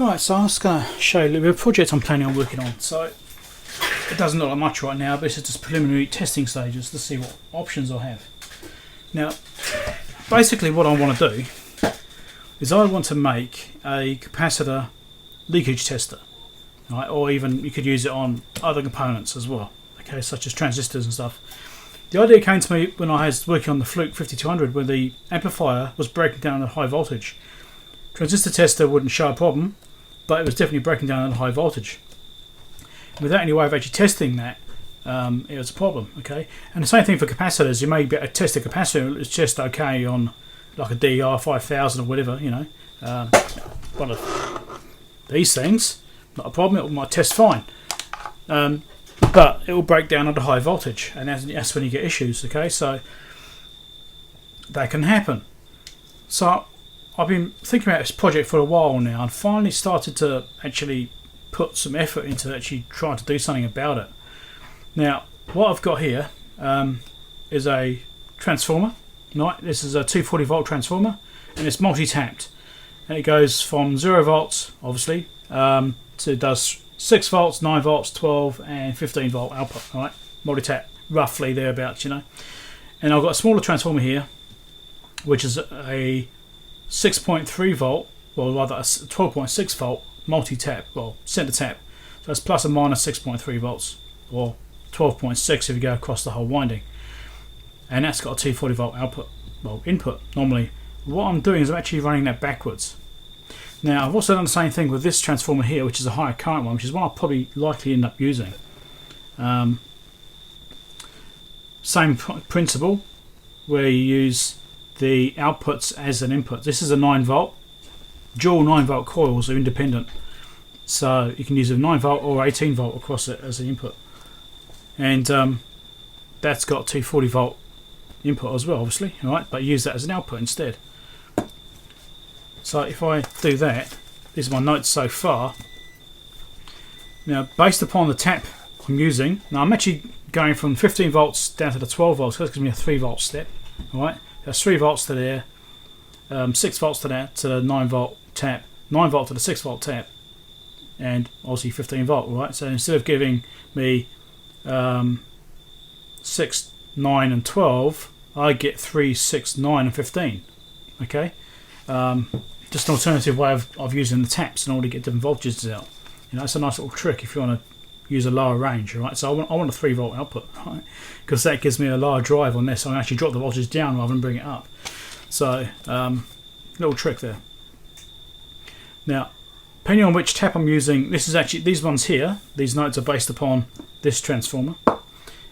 Alright, so I'm just going to show you a little bit of a project I'm planning on working on. So it doesn't look like much right now, but it's just preliminary testing stages to see what options I have. Now, basically what I want to do is I want to make a capacitor leakage tester, right? Or even you could use it on other components as well, okay, such as transistors and stuff. The idea came to me when I was working on the Fluke 5200, where the amplifier was breaking down at high voltage. Transistor tester wouldn't show a problem, but it was definitely breaking down at high voltage. Without any way of actually testing that, it was a problem. Okay, and the same thing for capacitors. You may be able to test a capacitor; it's just okay on like a DER 5000 or whatever. You know, one of these things, not a problem. It might test fine, but it will break down at a high voltage, and that's when you get issues. Okay, so that can happen. So I've been thinking about this project for a while now, and finally started to actually put some effort into actually trying to do something about it. Now, what I've got here is a transformer. Right, this is a 240 volt transformer, and it's multi-tapped, and it goes from 0 volts, obviously, to it does 6 volts, 9 volts, 12, and 15 volt output. Right, multi-tap, roughly thereabouts, you know. And I've got a smaller transformer here, which is a 6.3 volt, well rather a 12.6 volt multi-tap, well center tap. So that's plus or minus 6.3 volts, or 12.6 if you go across the whole winding. And that's got a 240 volt output, well input normally. What I'm doing is I'm actually running that backwards. Now I've also done the same thing with this transformer here, which is a higher current one, which is one I'll probably likely end up using. Same principle, where you use the outputs as an input. This is a 9 volt. Dual 9 volt coils are independent, so you can use a 9 volt or 18 volt across it as an input, and that's got 240 volt input as well, obviously, right? But use that as an output instead. So if I do that, these are my notes so far. Now, based upon the tap I'm using, now I'm actually going from 15 volts down to the 12 volts, so that gives me a 3 volt step, right? That's 3 volts to there, 6 volts to that, to the 9 volt tap, 9 volt to the 6 volt tap, and obviously 15 volt, right? So instead of giving me 6, 9 and 12, I get 3, 6, 9 and 15, okay? Just an alternative way of using the taps in order to get different voltages out. You know, it's a nice little trick if you want to use a lower range, right? So I want a 3 volt output, right? Because that gives me a lower drive on this, so I can actually drop the voltage down rather than bring it up. So little trick there. Now, depending on which tap I'm using, this is actually, these ones here, these notes are based upon this transformer,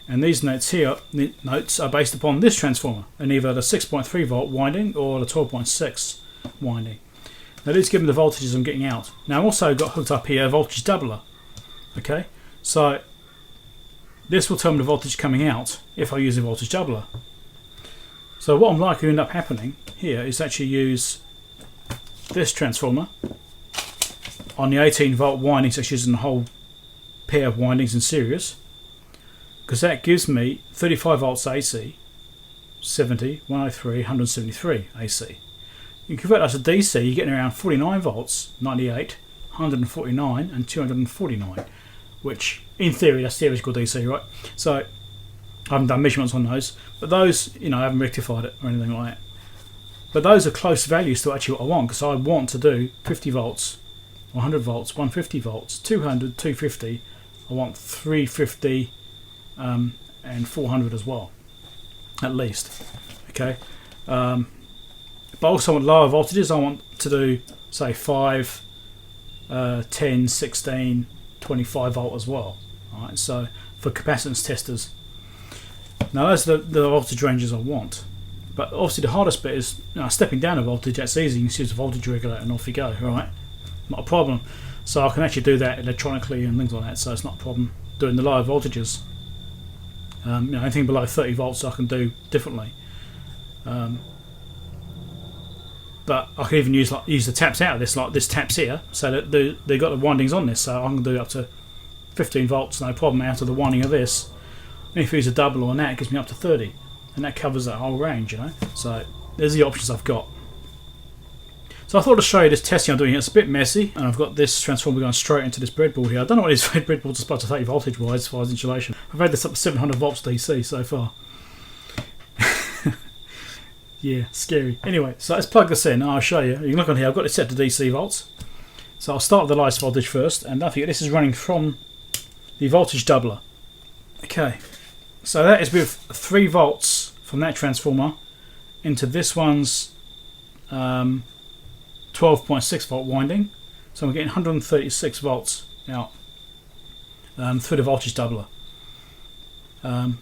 and these notes here, the notes are based upon this transformer, and either the 6.3 volt winding or the 12.6 winding. Now these give me the voltages I'm getting out. Now I've also got hooked up here a voltage doubler. Okay, so this will tell me the voltage coming out if I use a voltage doubler. So what I'm likely to end up happening here is actually use this transformer on the 18 volt windings, actually using the whole pair of windings in series, because that gives me 35 volts AC, 70, 103, 173 AC. You convert that to DC, you're getting around 49 volts, 98, 149 and 249, which in theory that's theoretical DC, right? So I haven't done measurements on those, but those, you know, I haven't rectified it or anything like that. But those are close values to actually what I want, because I want to do 50 volts, 100 volts, 150 volts, 200, 250. I want 350 and 400 as well, at least. Okay. But also on lower voltages, I want to do, say, 5, 10, 16, 25 volt as well. Alright, so for capacitance testers. Now those are the voltage ranges I want. But obviously the hardest bit is, you know, stepping down a voltage. That's easy. You can use the voltage regulator and off you go. Right, not a problem. So I can actually do that electronically and things like that. So it's not a problem doing the lower voltages. You know, anything below 30 volts I can do differently. But I can even use the taps out of this, like this taps here, so that they got the windings on this, so I can do up to 15 volts, no problem, out of the winding of this. And if you use a double on that, it gives me up to 30, and that covers that whole range, you know. So there's the options I've got. So I thought to show you this testing I'm doing. It's a bit messy, and I've got this transformer going straight into this breadboard here. I don't know what these breadboards are supposed to take voltage wise as far as insulation. I've had this up to 700 volts DC so far. Yeah, scary. Anyway, so let's plug this in and I'll show you. You can look on here, I've got it set to DC volts. So I'll start with the lowest voltage first, and don't forget this is running from the voltage doubler. Okay, so that is with 3 volts from that transformer into this one's 12.6 volt winding. So I'm getting 136 volts out through the voltage doubler.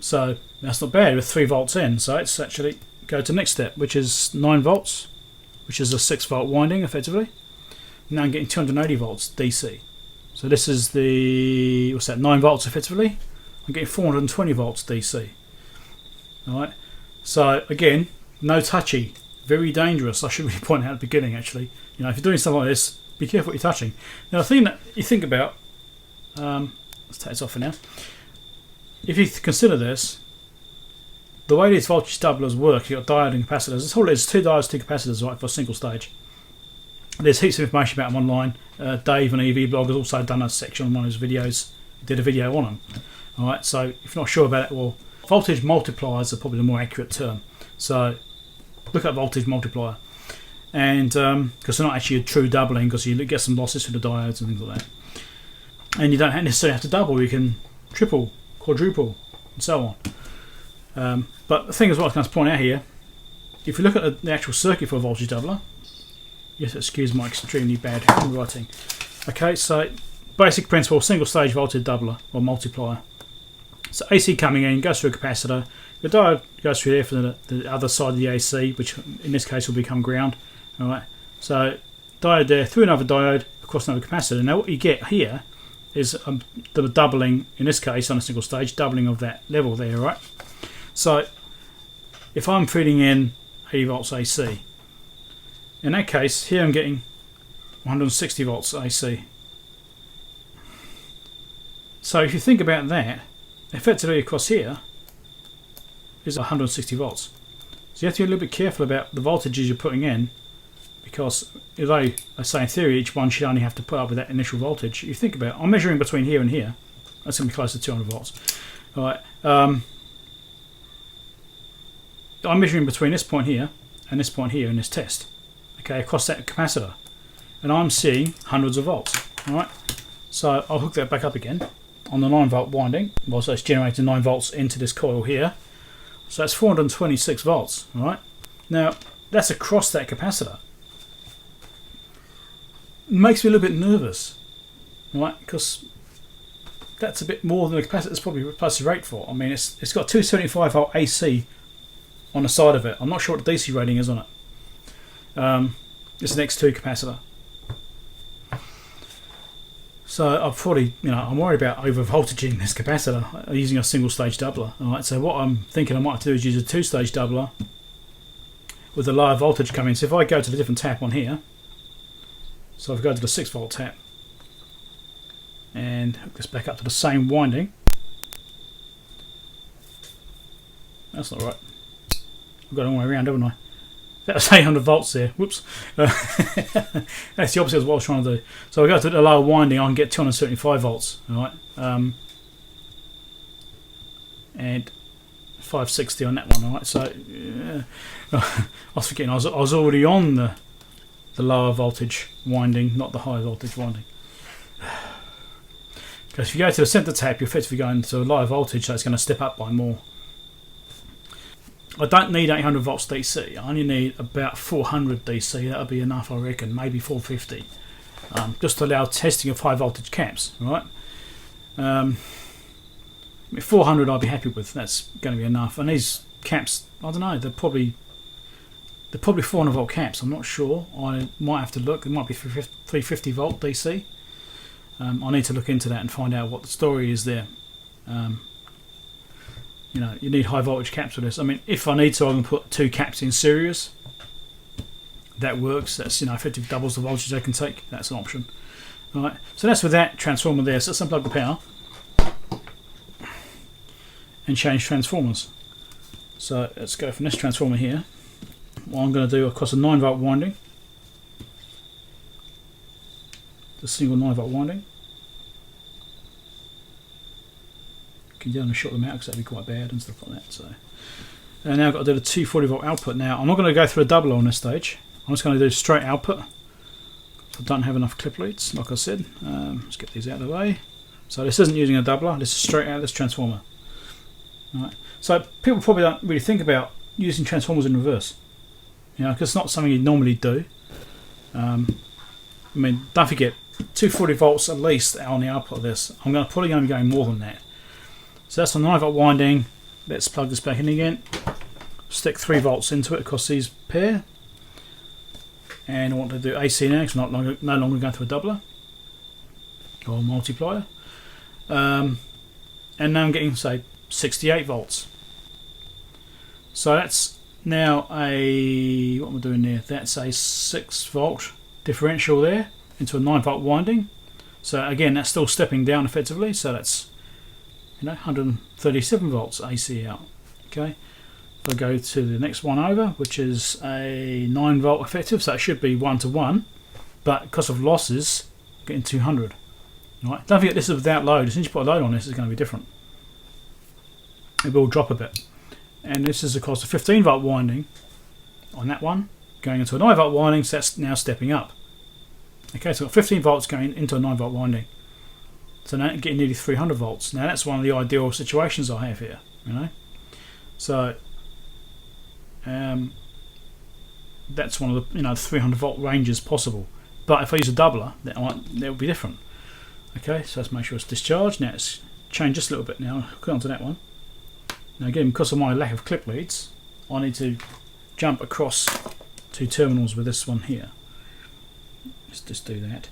So that's not bad with 3 volts in. So let's actually go to the next step, which is 9 volts, which is a 6 volt winding effectively. Now I'm getting 280 volts DC. So this is the, what's that, 9 volts effectively. I'm getting 420 volts DC. Alright, so again, no touchy, very dangerous. I should really point out at the beginning actually. You know, if you're doing something like this, be careful what you're touching. Now the thing that you think about, let's take this off for now. If you consider this, the way these voltage doublers work, you've got diode and capacitors. It's all it is, 2 diodes, 2 capacitors, right, for a single stage. There's heaps of information about them online. Dave on EV Blog has also done a section on one of his videos. He did a video on them. Alright, so if you're not sure about it, well, voltage multipliers are probably the more accurate term. So look at voltage multiplier. And because they're not actually a true doubling, because you get some losses through the diodes and things like that. And you don't necessarily have to double, you can triple, quadruple, and so on. But the thing is, what I was going to point out here, if you look at the actual circuit for a voltage doubler, yes, excuse my extremely bad handwriting. Okay, so basic principle, single stage voltage doubler or multiplier. So AC coming in, goes through a capacitor, the diode goes through there for the other side of the AC, which in this case will become ground. Alright, so diode there, through another diode, across another capacitor. Now what you get here is the doubling, in this case on a single stage, doubling of that level there, right? So if I'm feeding in 80 volts AC, in that case here I'm getting 160 volts AC. So if you think about that, effectively across here is 160 volts. So you have to be a little bit careful about the voltages you're putting in, because although I say in theory each one should only have to put up with that initial voltage, you think about it, I'm measuring between here and here, that's going to be close to 200 volts. Alright, I'm measuring between this point here and this point here in this test, okay, across that capacitor, and I'm seeing hundreds of volts. Alright, so I'll hook that back up again on the 9 volt winding. Well, so it's generating 9 volts into this coil here, so that's 426 volts. Alright, now that's across that capacitor. It makes me a little bit nervous, right? Because that's a bit more than the capacitor's probably supposed to rate for. I mean, it's got 275 volt AC on the side of it. I'm not sure what the DC rating is on it. It's an X2 capacitor. So I'll probably, I'm worried about over voltaging this capacitor using a single stage doubler. Alright, so what I'm thinking I might have to do is use a 2-stage doubler with a lower voltage coming. So if I go to the different tap on here, so I've got to the 6 volt tap and hook this back up to the same winding. That's not right. I've got it all the way around, haven't I? That was 800 volts there. Whoops. That's the opposite of what I was trying to do. So I go to the lower winding, I can get 275 volts. Alright. And 560 on that one. Alright. So I was forgetting I was already on the lower voltage winding, not the higher voltage winding. Because if you go to the centre tap, you're effectively going to a lower voltage, so it's going to step up by more. I don't need 800 volts DC. I only need about 400 DC. That'll be enough, I reckon. Maybe 450, just to allow testing of high voltage caps. Right? 400 I'll be happy with. That's going to be enough. And these caps, I don't know. They're probably 400 volt caps. I'm not sure. I might have to look. It might be 350 volt DC. I need to look into that and find out what the story is there. You need high voltage caps for this. I mean, if I need to, I can put 2 caps in series. That works. That's effectively doubles the voltage they can take. That's an option. All right. So that's with that transformer there. So let's unplug the power and change transformers. So let's go from this transformer here. What I'm going to do across a 9 volt winding. the single 9-volt winding. Can you only short them out because that'd be quite bad and stuff like that. So, and now I've got to do the 240-volt output. Now I'm not going to go through a doubler on this stage. I'm just going to do straight output. I don't have enough clip leads, like I said. Let's get these out of the way. So this isn't using a doubler. This is straight out of this transformer. All right. So people probably don't really think about using transformers in reverse. You know, because it's not something you normally do. I mean, don't forget, 240 volts at least on the output of this. I'm probably going to be going more than that. So that's the 9-volt winding. Let's plug this back in again. Stick 3 volts into it across these pair. And I want to do AC now because I'm no longer going to a doubler or multiplier. And now I'm getting, say, 68 volts. So that's now a, what am I doing there? That's a 6-volt differential there into a 9-volt winding. So again, that's still stepping down effectively. So that's, you know, 137 volts AC out. Okay. If I go to the next one over, which is a 9-volt effective, so it should be 1-to-1, but because of losses, I'm getting 200. Right. Don't forget this is without load. As soon as you put a load on this, it's going to be different. It will drop a bit. And this is of course a 15-volt winding on that one, going into a 9-volt winding, so that's now stepping up. Okay, so I've got 15 volts going into a 9-volt winding. So now I'm getting nearly 300 volts. Now that's one of the ideal situations I have here, you know. So that's one of the, you know, 300 volt ranges possible. But if I use a doubler, that will be different. Okay, so let's make sure it's discharged. Now it's changed just a little bit now. Hook onto that one. Now again, because of my lack of clip leads, I need to jump across 2 terminals with this one here. Let's just do that.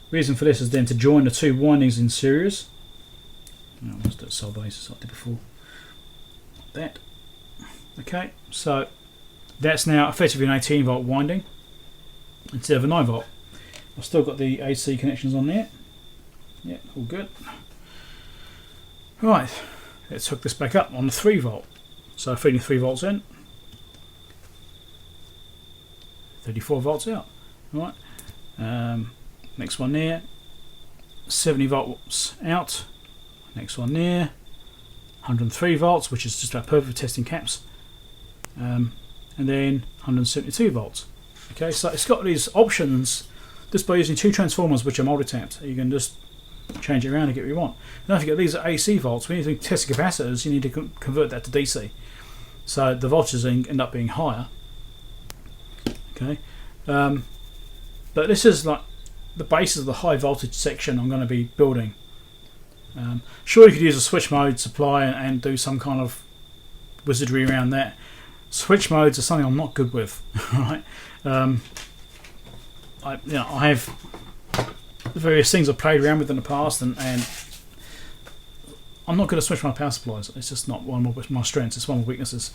Reason for this is then to join the 2 windings in series. I must do it sole basis like I did before. Like that. Okay, so that's now effectively an 18-volt winding instead of a 9-volt. I've still got the AC connections on there. Yeah, all good. Right, let's hook this back up on the 3-volt. So feeding 3 volts in, 34 volts out. Right. Next one there, 70 volts out. Next one there, 103 volts, which is just about perfect for testing caps. And then 172 volts. Okay, so it's got these options just by using 2 transformers which are multi-tapped. You can just change it around and get what you want. And don't forget, these are AC volts. When you test capacitors, you need to convert that to DC. So the voltages end up being higher. Okay, but this is like the basis of the high voltage section I'm going to be building. Sure, you could use a switch mode supply and do some kind of wizardry around that. Switch modes are something I'm not good with. Right? I have various things I've played around with in the past, and I'm not going to switch my power supplies. It's just not one of my strengths. It's one of my weaknesses.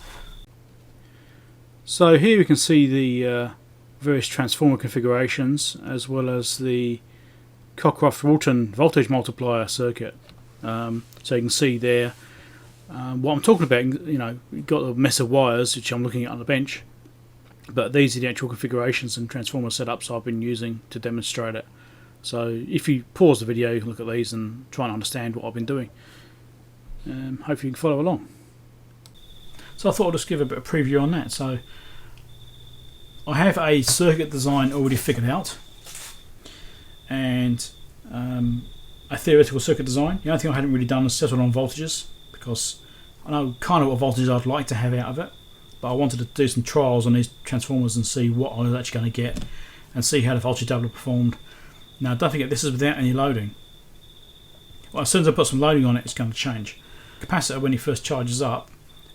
So here we can see the various transformer configurations, as well as the Cockcroft Walton voltage multiplier circuit. So you can see there what I'm talking about. You know, you've got a mess of wires which I'm looking at on the bench, but these are the actual configurations and transformer setups I've been using to demonstrate it. So if you pause the video, you can look at these and try and understand what I've been doing. Hopefully you can follow along. So I thought I'd just give a bit of preview on that. So I have a circuit design already figured out, and a theoretical circuit design. The only thing I hadn't really done was settle on voltages, because I know kind of what voltages I'd like to have out of it, but I wanted to do some trials on these transformers and see what I was actually going to get and see how the voltage doubler performed. Now don't forget, this is without any loading. Well, as soon as I put some loading on it, it's going to change. Capacitor, when it first charges up,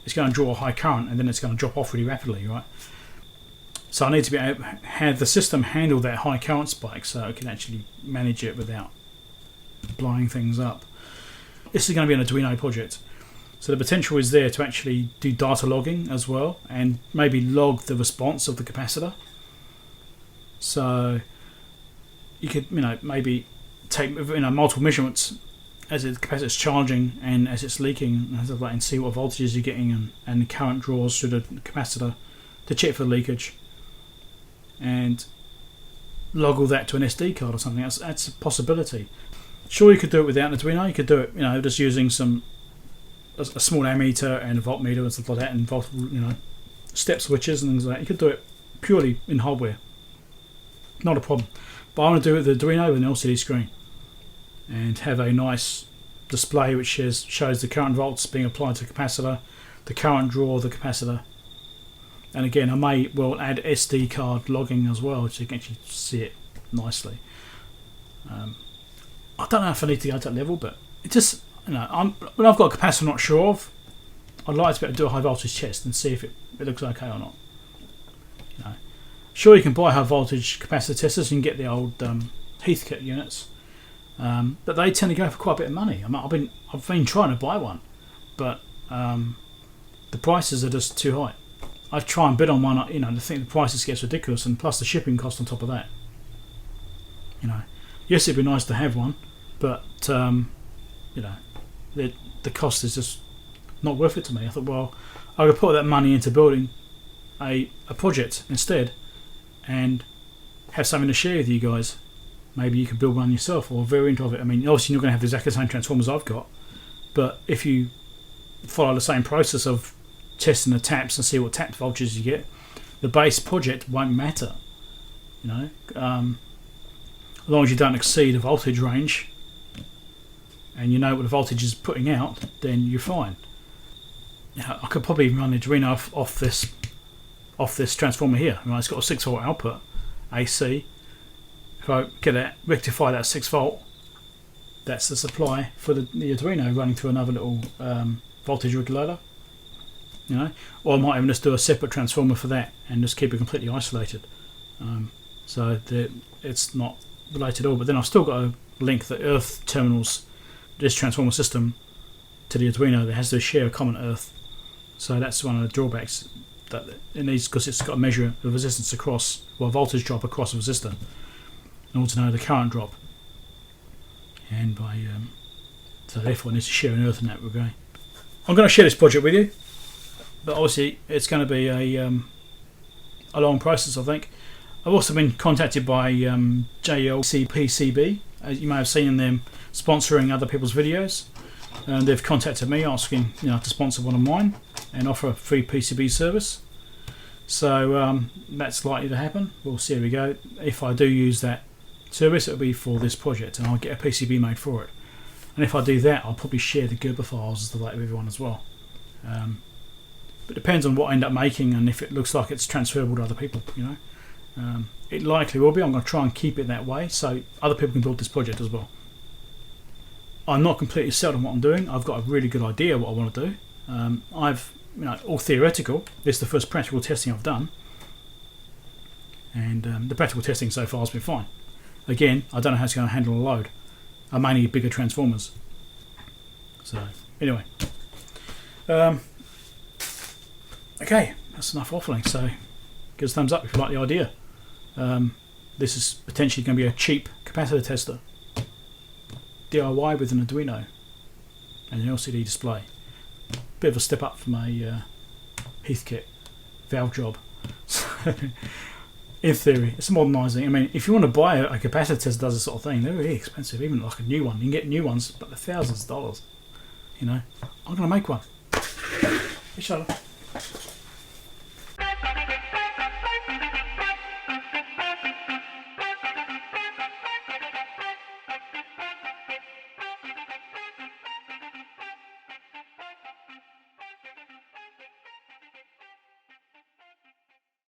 it's going to draw a high current and then it's going to drop off really rapidly, right? So I need to be able to have the system handle that high current spike so it can actually manage it without blowing things up. This is going to be an Arduino project, so the potential is there to actually do data logging as well, and maybe log the response of the capacitor. So you could, maybe take multiple measurements as the capacitor is charging and as it's leaking, and see what voltages you're getting and the current draws through the capacitor to check for leakage. And log all that to an SD card or something. That's a possibility. Sure, you could do it without an Arduino. You could do it, just using a small ammeter and a voltmeter and stuff like that, and step switches and things like that. You could do it purely in hardware, not a problem. But I want to do it with the Arduino with an LCD screen and have a nice display which shows the current volts being applied to the capacitor, the current draw of the capacitor, and again I may well add SD card logging as well so you can actually see it nicely. I don't know if I need to go to that level, but it just, when I've got a capacitor I'm not sure of, I'd like to be able to do a high voltage test and see if it looks okay or not. Sure, you can buy high voltage capacitor testers. You can get the old Heathkit units, but they tend to go for quite a bit of money. I've been trying to buy one, but the prices are just too high. I try and bid on one, I think the prices gets ridiculous, and plus the shipping cost on top of that. Yes, it'd be nice to have one, but the cost is just not worth it to me. I thought, well, I could put that money into building a project instead, and have something to share with you guys. Maybe you could build one yourself or a variant of it. Obviously you're not going to have exactly the same transformers I've got, but if you follow the same process of testing the taps and see what tap voltages you get, the base project won't matter. As long as you don't exceed a voltage range and you know what the voltage is putting out, then you're fine. I could probably run the Arduino off this transformer here. It's got a 6 volt output AC. If I rectify that 6 volt, that's the supply for the Arduino running through another little voltage regulator. Or I might even just do a separate transformer for that and just keep it completely isolated, so that it's not related at all. But then I've still got to link the earth terminals, this transformer system, to the Arduino that has to share a common earth. So that's one of the drawbacks that it needs, because it's got to measure the resistance across, voltage drop across a resistor in order to know the current drop. And so therefore it needs to share an earth in that regard. I'm going to share this project with you, but obviously it's going to be a long process, I think. I've also been contacted by JLCPCB, as you may have seen them sponsoring other people's videos, and they've contacted me asking to sponsor one of mine and offer a free PCB service. So that's likely to happen. We'll see how we go. If I do use that service, it'll be for this project and I'll get a PCB made for it. And if I do that, I'll probably share the Gerber files as the like with everyone as well. But it depends on what I end up making and if it looks like it's transferable to other people. It likely will be. I'm going to try and keep it that way so other people can build this project as well. I'm not completely settled on what I'm doing. I've got a really good idea what I want to do. I've all theoretical. This is the first practical testing I've done, and the practical testing so far has been fine. Again, I don't know how it's going to handle a load. I may need bigger transformers. So anyway, okay, that's enough waffling. So give us a thumbs up if you like the idea. This is potentially going to be a cheap capacitor tester, DIY with an Arduino and an LCD display. Bit of a step up from a Heathkit valve job. In theory, it's modernising. If you want to buy a capacitor tester that does this sort of thing, they're really expensive. Even like a new one, you can get new ones, but they're thousands of dollars. I'm going to make one. Shut up.